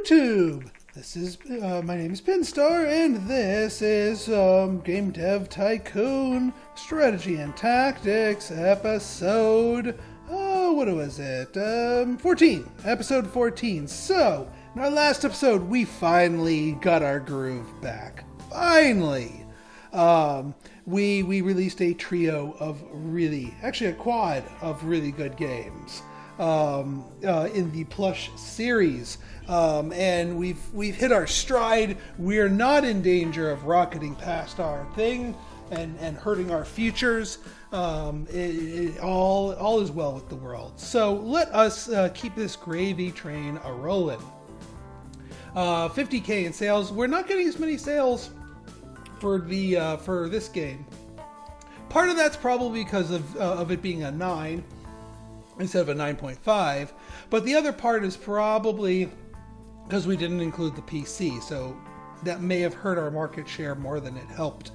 YouTube. This is my name is Pinstar, and this is Game Dev Tycoon Strategy and Tactics episode. What was it? 14. Episode 14. So, in our last episode, we finally got our groove back. Finally. We released a trio of actually a quad of really good games in the Plush series, and we've hit our stride. We're not in danger of rocketing past our thing and hurting our futures. All is well with the world. So let us keep this gravy train a rolling. 50K in sales. We're not getting as many sales for this game. Part of that's probably because of it being a 9 instead of a 9.5, but the other part is probably because we didn't include the PC, so that may have hurt our market share more than it helped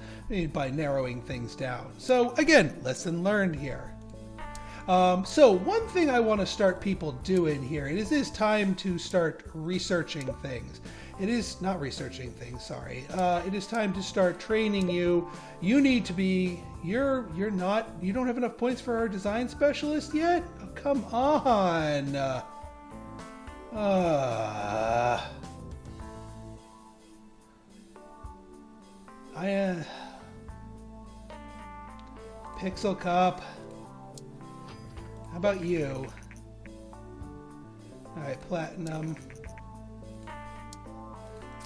by narrowing things down. So again, lesson learned here. So one thing I want to start people doing here, it is time to start researching things. It is not researching things, sorry. It is time to start training you. You need to be, you don't have enough points for our design specialist yet? Oh, come on. Pixel Cup. How about you? Alright, Platinum.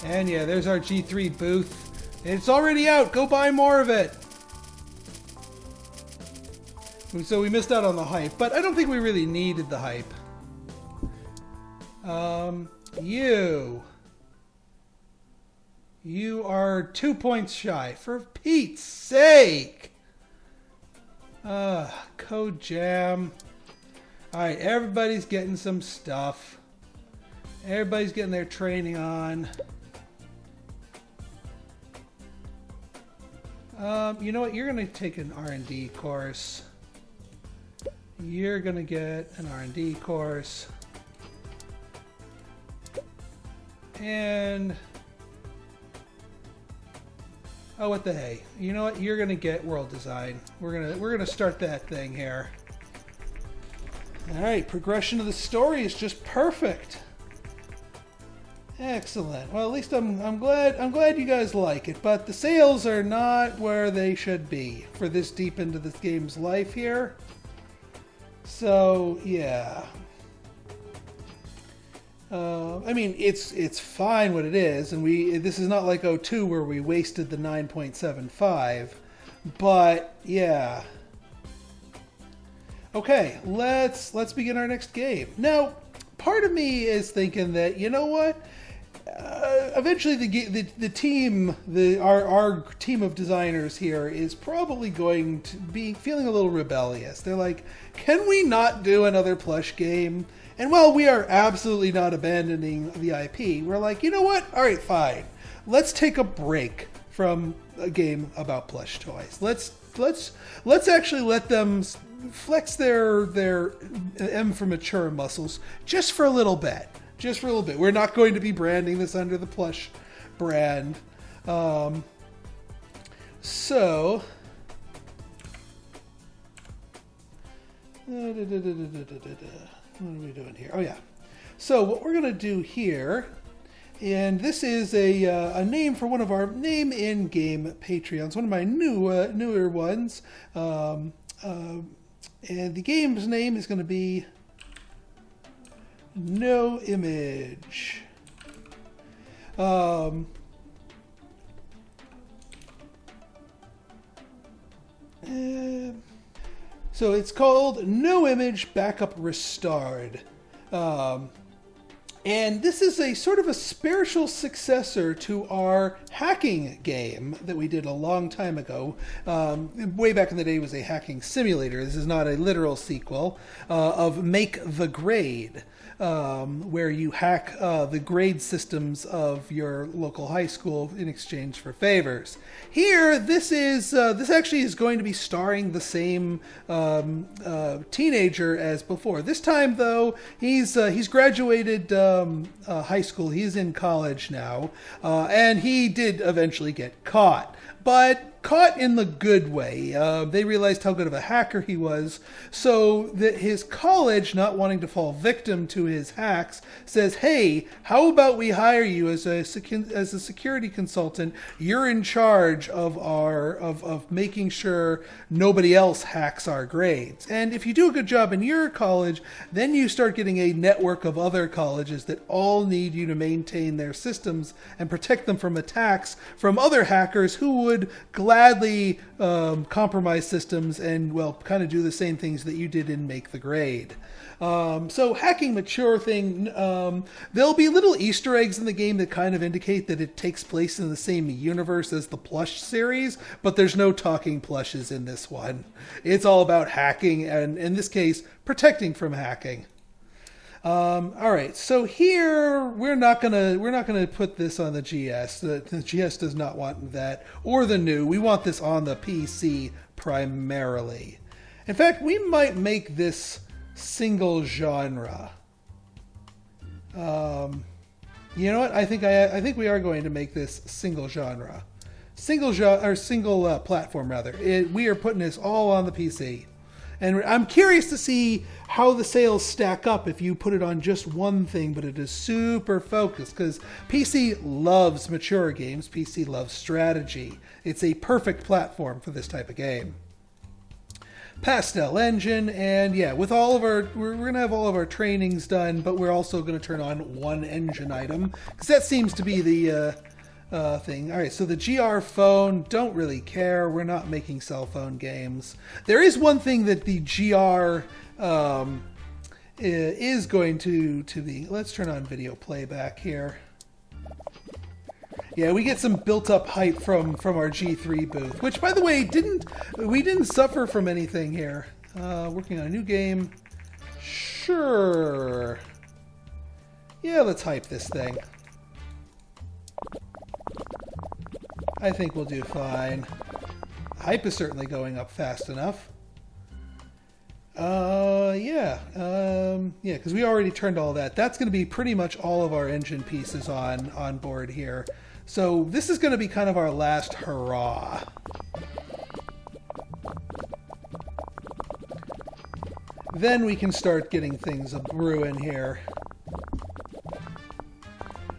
And yeah, there's our G3 booth. It's already out. Go buy more of it. So we missed out on the hype, but I don't think we really needed the hype. You are 2 points shy. For Pete's sake. Code Jam. Alright, everybody's getting some stuff. Everybody's getting their training on. You know what? You're going to take an R&D course. You're going to get an R&D course. And... oh, what the hey. You know what? You're going to get world design. We're going to start that thing here. All right, progression of the story is just perfect. Excellent. Well, at least I'm glad you guys like it, but the sales are not where they should be for this deep into this game's life here. So, yeah. I mean, it's fine what it is, and this is not like 02 where we wasted the 9.75, but yeah. Okay, let's begin our next game. Now, part of me is thinking that, you know what? Eventually the team, our team of designers here is probably going to be feeling a little rebellious. They're like, can we not do another Plush game? And while we are absolutely not abandoning the IP, we're like, you know what? All right, fine. Let's take a break from a game about plush toys. Let's actually let them flex their M for mature muscles just for a little bit. Just for a little bit. We're not going to be branding this under the Plush brand. So... what are we doing here? Oh yeah. So what we're going to do here, and this is a name for one of our name in-game Patreons, one of my newer ones. And the game's name is going to be No Image. So it's called No Image Backup Restored. And this is a sort of a spiritual successor to our hacking game that we did a long time ago. Way back in the day, it was a hacking simulator. This is not a literal sequel of Make the Grade, where you hack the grade systems of your local high school in exchange for favors. Here, this actually is going to be starring the same teenager as before. This time, though, he's graduated high school. He's in college now, and he did eventually get caught, but caught in the good way. They realized how good of a hacker he was, so that his college, not wanting to fall victim to his hacks, says, hey, how about we hire you as a security consultant? You're in charge of of making sure nobody else hacks our grades. And if you do a good job in your college, then you start getting a network of other colleges that all need you to maintain their systems and protect them from attacks from other hackers who would gladly compromise systems and, well, kind of do the same things that you did in Make the Grade. So hacking mature thing, there'll be little Easter eggs in the game that kind of indicate that it takes place in the same universe as the Plush series, but there's no talking plushes in this one. It's all about hacking and, in this case, protecting from hacking. All right, so here we're not gonna put this on the GS. The GS does not want that, or the new. We want this on the PC primarily. In fact, we might make this single genre. You know what? I think we are going to make this single genre, single platform rather. We are putting this all on the PC. And I'm curious to see how the sales stack up if you put it on just one thing, but it is super focused, because PC loves mature games. PC loves strategy. It's a perfect platform for this type of game. Pastel engine, and yeah, with all of our, we're going to have all of our trainings done, but we're also going to turn on one engine item, because that seems to be the thing. All right, so the GR phone, don't really care. We're not making cell phone games. There is one thing that the GR is going to be. Let's turn on video playback here. Yeah, we get some built-up hype from our G3 booth, which, by the way, we didn't suffer from anything here. Working on a new game. Sure. Yeah, let's hype this thing. I think we'll do fine. Hype is certainly going up fast enough. Yeah, because we already turned all that. That's going to be pretty much all of our engine pieces on board here. So this is going to be kind of our last hurrah. Then we can start getting things brewing here.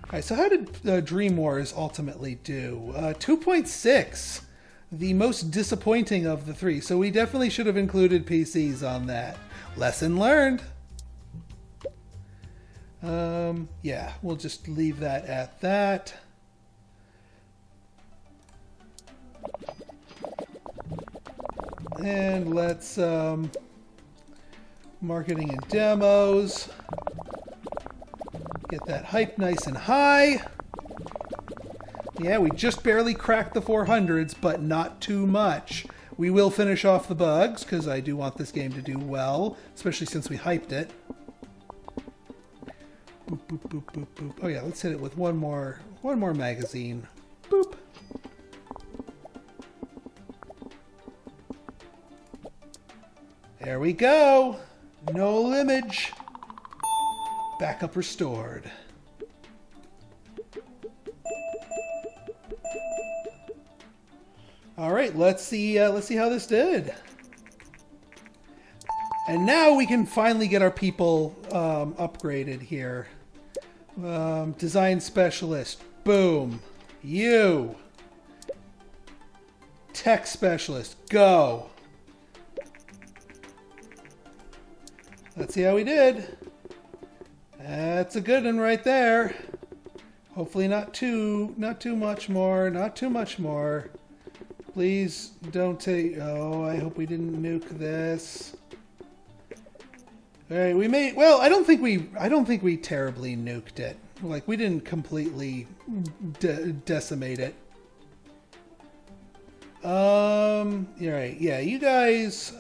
Alright, so how did Dream Wars ultimately do? 2.6, the most disappointing of the three. So we definitely should have included PCs on that. Lesson learned. Yeah, we'll just leave that at that. And let's marketing and demos. Get that hype nice and high. Yeah, we just barely cracked the 400s, but not too much. We will finish off the bugs, because I do want this game to do well, especially since we hyped it. Boop, boop, boop, boop, boop. Oh yeah, let's hit it with one more magazine. Boop. There we go. No image. Backup restored. All right, let's see how this did. And now we can finally get our people upgraded here. Design specialist, boom. You. Tech specialist, go. Let's see how we did. That's a good one right there. Hopefully not too much more. Not too much more. Please don't take. Oh, I hope we didn't nuke this. All right, we made. Well, I don't think we terribly nuked it. Like, we didn't completely decimate it. You're right. Yeah, you guys.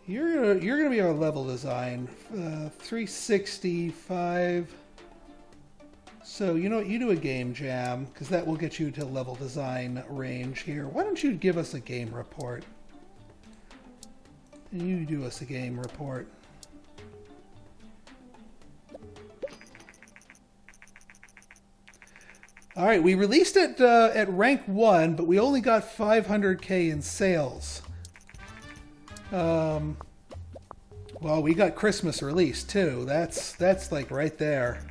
You're gonna be our level design. 365. So you know what? You do a game jam, because that will get you to level design range here. Why don't you give us a game report? You do us a game report. All right, we released it at rank 1, but we only got 500k in sales. Well, we got Christmas released too. That's like right there.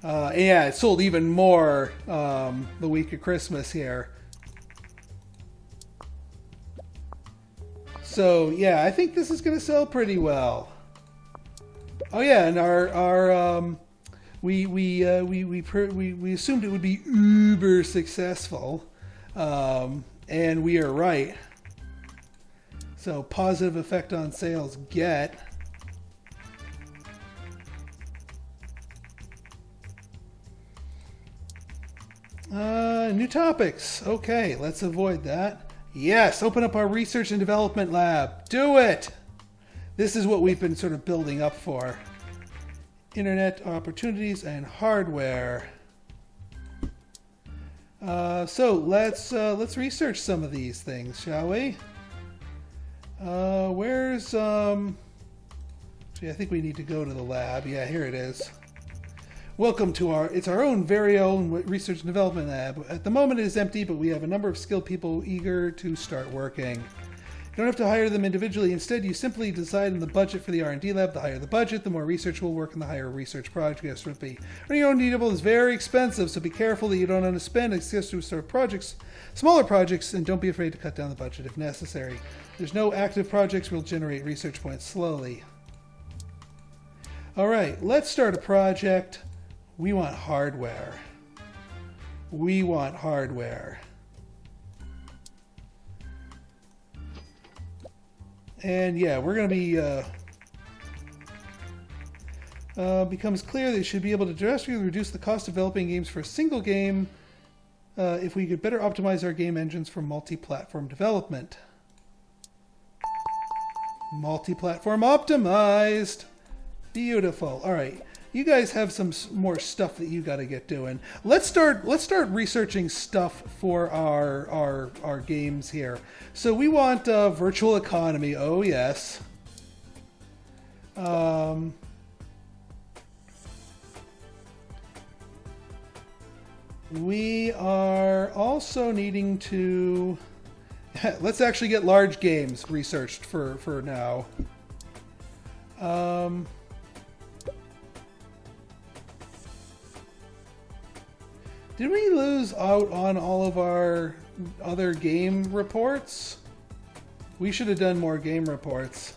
Yeah, it sold even more the week of Christmas here. So yeah, I think this is going to sell pretty well. Oh yeah, and our we assumed it would be uber successful, and we are right. So positive effect on sales get. New topics. Okay, let's avoid that. Yes, open up our research and development lab. Do it! This is what we've been sort of building up for. Internet opportunities and hardware. So let's research some of these things, shall we? Where's See, I think we need to go to the lab. Yeah, here it is. Welcome to it's our own very own research and development lab. At the moment it is empty, but we have a number of skilled people eager to start working. You don't have to hire them individually. Instead, you simply decide on the budget for the R&D lab. The higher the budget, the more research will work and the higher research projects will be. Running your own D-Double is very expensive, so be careful that you don't underspend and suggest to start projects, smaller projects, and don't be afraid to cut down the budget if necessary. There's no active projects will generate research points slowly. All right, let's start a project. We want hardware. We want hardware. And yeah, we're going to be... becomes clear that you should be able to drastically reduce the cost of developing games for a single game if we could better optimize our game engines for multi-platform development. Multi-platform optimized. Beautiful. All right. You guys have some more stuff that you got to get doing. Let's start researching stuff for our games here. So we want virtual economy. Oh yes. We are also needing to let's actually get large games researched for now. Did we lose out on all of our other game reports? We should have done more game reports.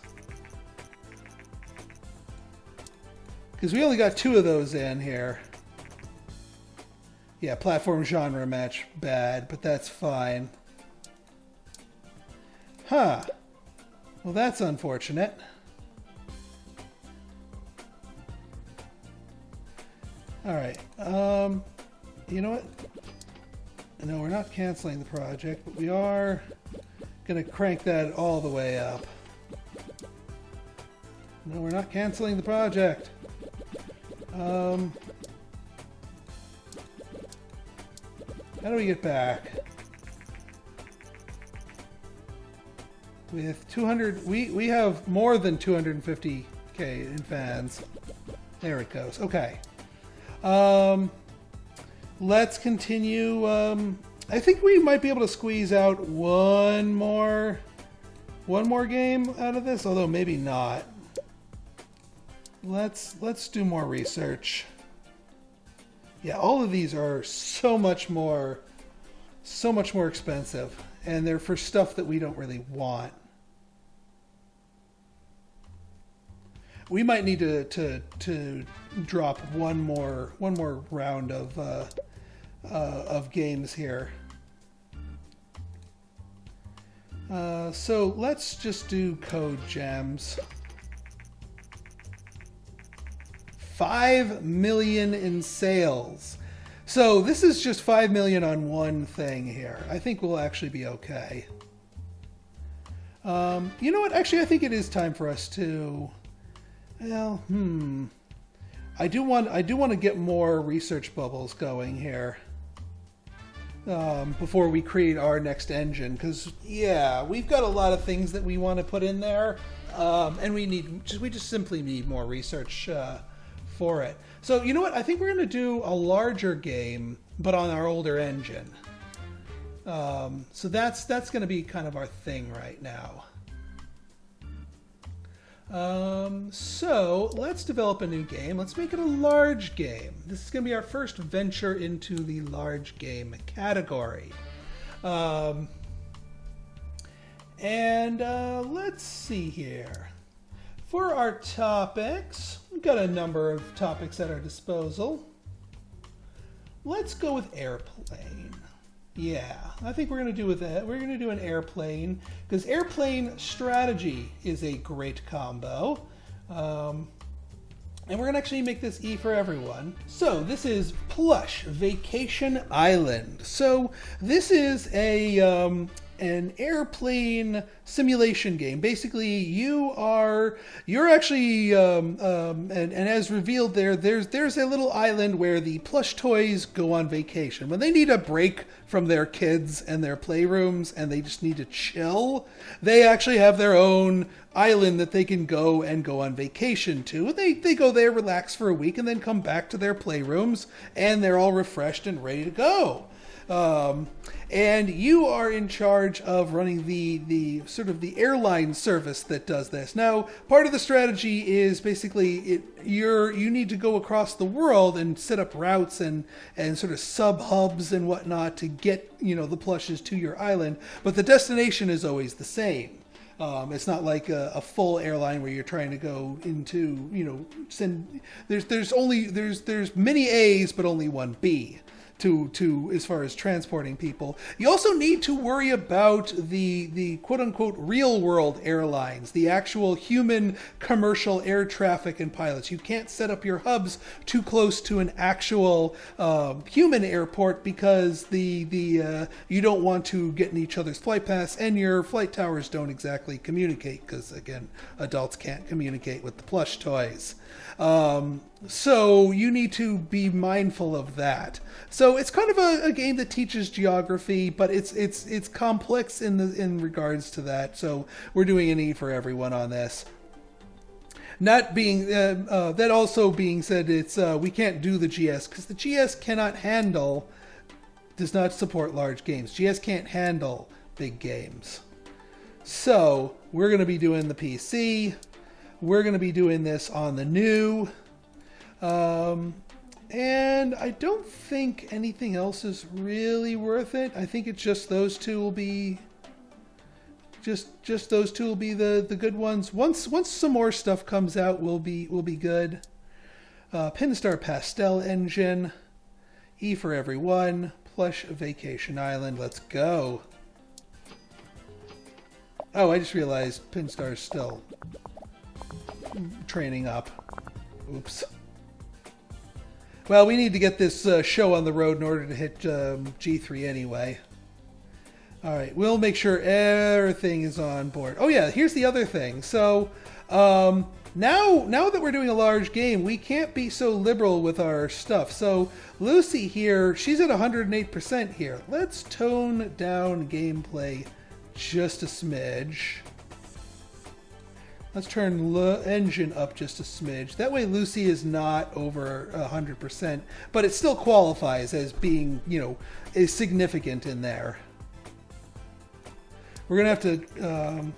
Because we only got 2 of those in here. Yeah, platform genre match, bad, but that's fine. Huh. Well, that's unfortunate. Alright, you know what? No, we're not canceling the project, but we are going to crank that all the way up. No, we're not canceling the project. How do we get back? With 200, we have more than 250k in fans. There it goes. Okay. Let's continue. I think we might be able to squeeze out one more game out of this, although maybe not. Let's do more research. Yeah, all of these are so much more expensive, and they're for stuff that we don't really want. We might need to drop one more round of games here. So let's just do code gems. 5 million in sales. So this is just 5 million on one thing here. I think we'll actually be okay. You know what? Actually, I think it is time for us to... Well, I do want to get more research bubbles going here before we create our next engine, because yeah, we've got a lot of things that we want to put in there, and we just simply need more research for it. So you know what? I think we're going to do a larger game, but on our older engine. So that's going to be kind of our thing right now. So let's develop a new game. Let's make it a large game. This is going to be our first venture into the large game category. Let's see here. For our topics, we've got a number of topics at our disposal. Let's go with airplane. Yeah, I think we're going to do with that. We're going to do an airplane because airplane strategy is a great combo. And we're going to actually make this E for everyone. So this is Plush Vacation Island. So this is an airplane simulation game. Basically, you're actually and as revealed there's a little island where the plush toys go on vacation when they need a break from their kids and their playrooms and they just need to chill. They actually have their own island that they can go on vacation to. They go there, relax for a week, and then come back to their playrooms and they're all refreshed and ready to go. And you are in charge of running the sort of the airline service that does this. Now, part of the strategy is basically you need to go across the world and set up routes and sort of sub hubs and whatnot to get the plushes to your island, but the destination is always the same. It's not like a full airline where you're trying to go into send. There's many A's but only one B. To as far as transporting people. You also need to worry about the quote-unquote real-world airlines, the actual human commercial air traffic and pilots. You can't set up your hubs too close to an actual human airport because you don't want to get in each other's flight paths, and your flight towers don't exactly communicate because, again, adults can't communicate with the plush toys. So you need to be mindful of that. So it's kind of a game that teaches geography, but it's complex in regards to that. So we're doing an E for everyone on this. Not being that also being said, it's we can't do the GS because the GS does not support large games. GS can't handle big games. So we're going to be doing the PC. We're going to be doing this on the new. And I don't think anything else is really worth it. I think it's just those two will be just those two will be the good ones. Once some more stuff comes out, we'll be good. Pinstar Pastel Engine, E for everyone, Plush Vacation Island. Let's go. Oh, I just realized Pinstar's still training up. Oops. Well, we need to get this show on the road in order to hit G3 anyway. All right, we'll make sure everything is on board. Oh yeah, here's the other thing. So now that we're doing a large game, we can't be so liberal with our stuff. So Lucy here, she's at 108% here. Let's tone down gameplay just a smidge. Let's turn engine up just a smidge. That way Lucy is not over 100%, but it still qualifies as being, is significant in there. We're going to have to,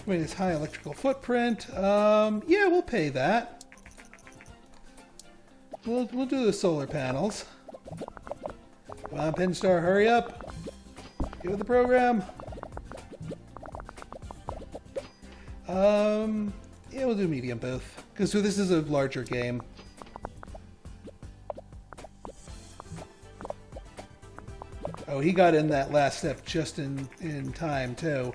wait, it's high electrical footprint. Yeah, we'll pay that. We'll do the solar panels. Come on, Pinstar, hurry up. Get with the program. Yeah, we'll do medium both, because this is a larger game. Oh, he got in that last step just in time, too.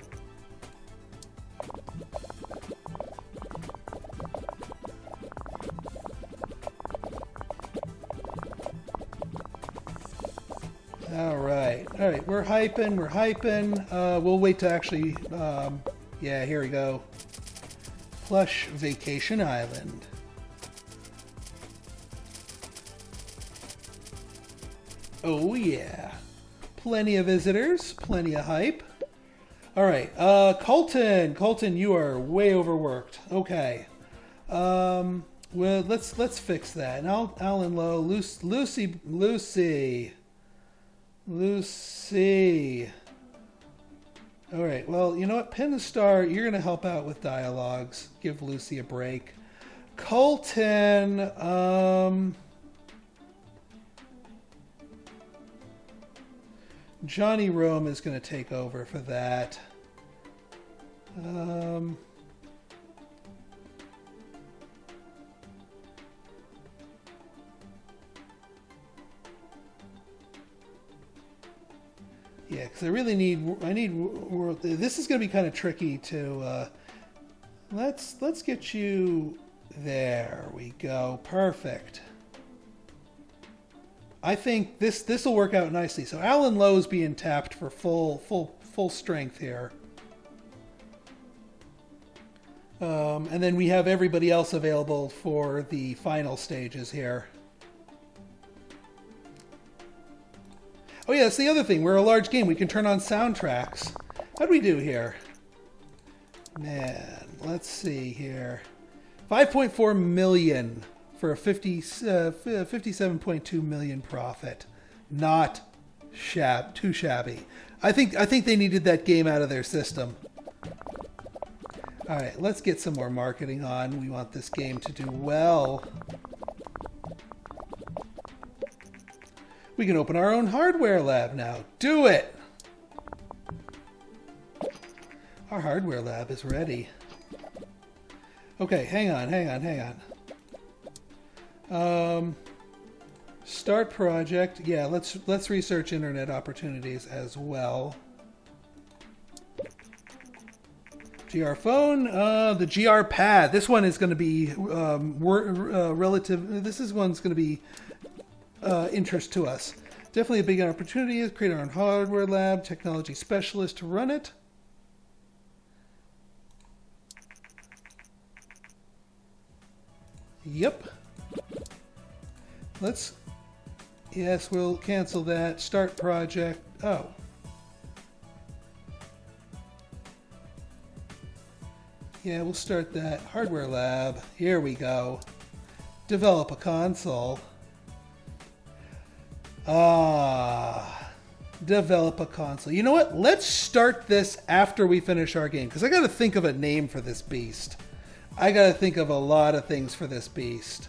All right, we're hyping. We'll wait to actually, yeah, here we go. Plush Vacation Island. Oh yeah. Plenty of visitors, plenty of hype. All right, Colton, you are way overworked. Okay. Well, let's fix that. And Alan Lowe, Lucy. All right. Well, you know what, Pinstar, you're gonna help out with dialogues. Give Lucy a break. Colton. Johnny Rome is going to take over for that. Yeah, because I need. This is going to be kind of tricky to. Let's get you. There we go. Perfect. I think this will work out nicely. So Alan Lowe's being tapped for full strength here. And then we have everybody else available for the final stages here. Oh yeah, that's the other thing. We're a large game. We can turn on soundtracks. How'd we do here? Man, let's see here. 5.4 million. For a 57.2 million profit. Not too shabby. I think they needed that game out of their system. All right, let's get some more marketing on. We want this game to do well. We can open our own hardware lab now. Do it! Our hardware lab is ready. Okay, hang on. Start project. Yeah, let's research internet opportunities as well. GR phone, the GR pad. This one is going to be relative. This is one's going to be interest to us. Definitely a big opportunity is create our own hardware lab, technology specialist to run it. Yep. Yes, we'll cancel that. Start project. Oh. Yeah, we'll start that. Hardware lab. Here we go. Develop a console. Develop a console. You know what? Let's start this after we finish our game, because I got to think of a name for this beast. I got to think of a lot of things for this beast.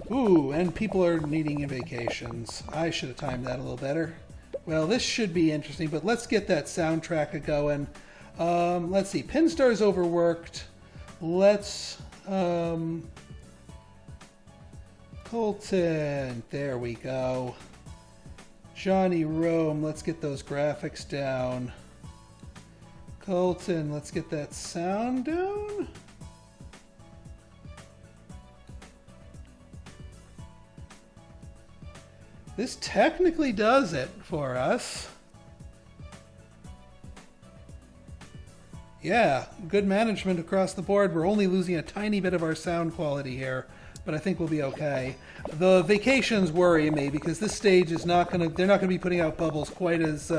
Ooh, and people are needing vacations. I should have timed that a little better. Well, this should be interesting, but let's get that soundtrack going. Let's see. Pinstar's overworked. Let's... Colton. There we go. Johnny Rome. Let's get those graphics down. Colton. Let's get that sound down. This technically does it for us. Yeah, good management across the board. We're only losing a tiny bit of our sound quality here, but I think we'll be okay. The vacations worry me because this stage is not going to, they're not going to be putting out bubbles quite as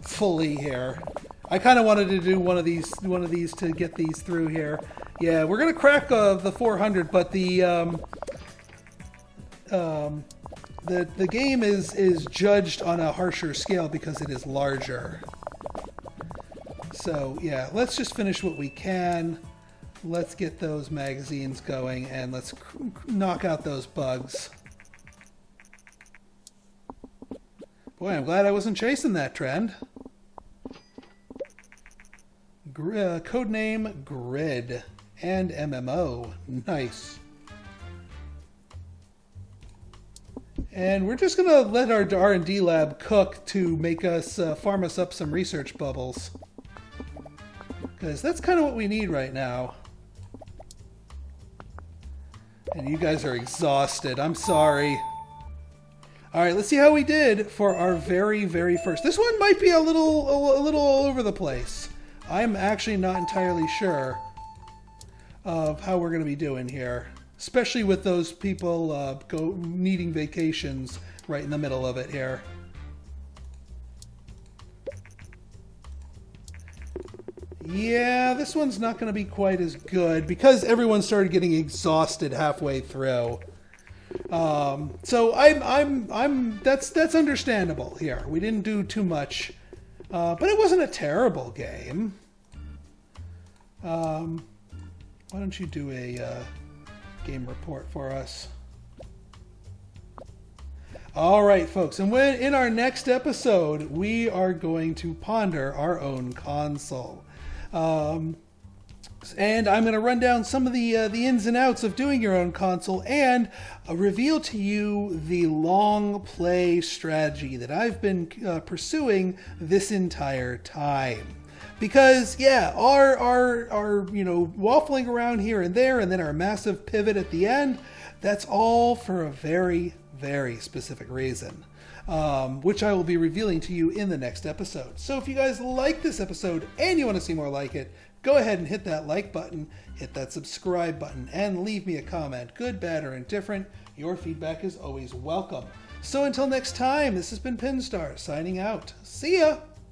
fully here. I kind of wanted to do one of these to get these through here. Yeah, we're going to crack the 400, but the game is judged on a harsher scale because it is larger. So yeah, let's just finish what we can. Let's get those magazines going and let's knock out those bugs. Boy, I'm glad I wasn't chasing that trend. Codename Grid and MMO. Nice. And we're just going to let our R&D lab cook to make us farm us up some research bubbles. Because that's kind of what we need right now. And you guys are exhausted. I'm sorry. All right, let's see how we did for our very, very first. This one might be a little all over the place. I'm actually not entirely sure of how we're going to be doing here. Especially with those people needing vacations right in the middle of it here. Yeah, this one's not going to be quite as good because everyone started getting exhausted halfway through. So that's understandable here. We didn't do too much, but it wasn't a terrible game. Why don't you do a game report for us? All right, folks, and in our next episode, we are going to ponder our own console. And I'm going to run down some of the ins and outs of doing your own console and reveal to you the long play strategy that I've been pursuing this entire time. Because, yeah, our waffling around here and there and then our massive pivot at the end, that's all for a very, very specific reason. Which I will be revealing to you in the next episode. So if you guys like this episode and you want to see more like it, go ahead and hit that like button, hit that subscribe button, and leave me a comment, good, bad, or indifferent. Your feedback is always welcome. So until next time, this has been Pinstar signing out. See ya!